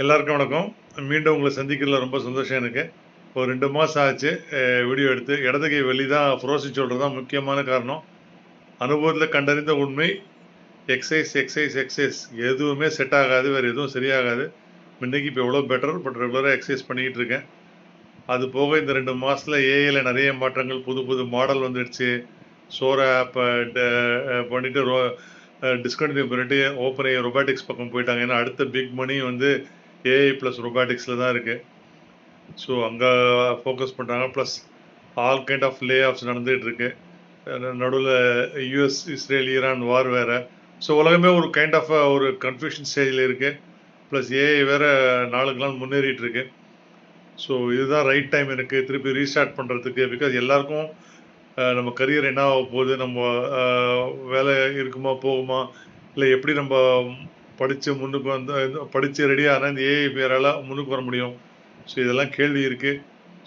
எல்லாருக்கும் வணக்கம். மீண்டும் உங்களை சந்திக்கிறதுல ரொம்ப சந்தோஷம் எனக்கு. ஒரு 2 மாசம் ஆச்சு வீடியோ எடுத்து. இடது கை வலி தான் ஃப்ரோசி ஷோல்டர் தான் முக்கியமான காரணம். அனுபவத்தில் கண்டறிந்த உண்மை, எக்ஸசைஸ் எதுவுமே செட் ஆகாது, வேறு எதுவும் சரியாகாது. இன்னைக்கு இப்போ எவ்வளோ பெட்டர், பட் ரெகுலராக எக்ஸசைஸ் பண்ணிக்கிட்டு இருக்கேன். அது போக இந்த 2 மாதத்தில் ஏஐல நிறைய மாற்றங்கள், புது புது மாடல் வந்துடுச்சு. சோரா ஆப்பை பண்ணிட்டு டிஸ்கண்டினியூ பண்ணிட்டு ஓப்பன் ஏஐ ரொபாட்டிக்ஸ் பக்கம் போயிட்டாங்க. ஏன்னா அடுத்த பிக் மணி வந்து ஏஐ ப்ளஸ் ரொபாட்டிக்ஸில் தான் இருக்குது. ஸோ அங்கே ஃபோக்கஸ் பண்ணுறாங்க. Plus all kind of layoffs நடந்துகிட்டு இருக்கு. நடுவில் யூஎஸ் இஸ்ரேல் ஈரான் வார் வேறு. ஸோ உலகமே ஒரு கைண்ட் ஆஃப் ஒரு கன்ஃபியூஷன் ஸ்டேஜில் இருக்குது. ப்ளஸ் ஏஐ வேறு நாளுக்கு நாள் முன்னேறிட்டு இருக்கு. ஸோ இதுதான் ரைட் டைம் எனக்கு திருப்பி ரீஸ்டார்ட் பண்ணுறதுக்கு. பிகாஸ் எல்லாருக்கும் நம்ம கரியர் என்ன ஆக போகுது, நம்ம வேலை இருக்குமா போகுமா, இல்லை எப்படி நம்ம படித்து முன்னுக்கு வந்து படித்து ரெடியாக இந்த ஏஐ பேரால் முன்னுக்கு வர முடியும். ஸோ இதெல்லாம் கேள்வி இருக்குது.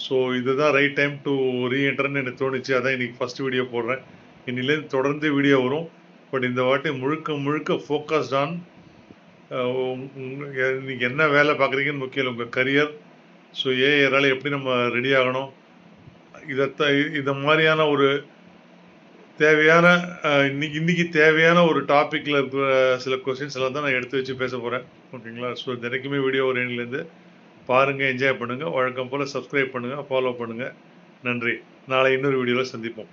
ஸோ இதுதான் ரைட் டைம் டு ரீஎன்டர்னு எனக்கு தோணுச்சு. அதான் இன்றைக்கி ஃபஸ்ட் வீடியோ போடுறேன். இன்னிலேருந்து தொடர்ந்து வீடியோ வரும். பட் இந்த வாட்டி முழுக்க ஃபோக்கஸ்ட் ஆன் இன்றைக்கி என்ன வேலை பார்க்குறீங்கன்னு முக்கியம், உங்கள் கரியர். ஸோ ஏஐயால் எப்படி நம்ம ரெடி ஆகணும், இதை மாதிரியான ஒரு தேவையான இன்னைக்கு தேவையான ஒரு டாப்பிக்கில் இருக்கிற சில கொஸ்டின்ஸ் எல்லாம் தான் நான் எடுத்து வச்சு பேச போகிறேன். ஓகேங்களா? ஸோ தினைக்குமே வீடியோ ஒரு எண்ணிலேருந்து பாருங்கள், என்ஜாய் பண்ணுங்கள். வழக்கம் போல் சப்ஸ்கிரைப் பண்ணுங்கள், ஃபாலோ பண்ணுங்கள். நன்றி. நாளை இன்னொரு வீடியோவில் சந்திப்போம்.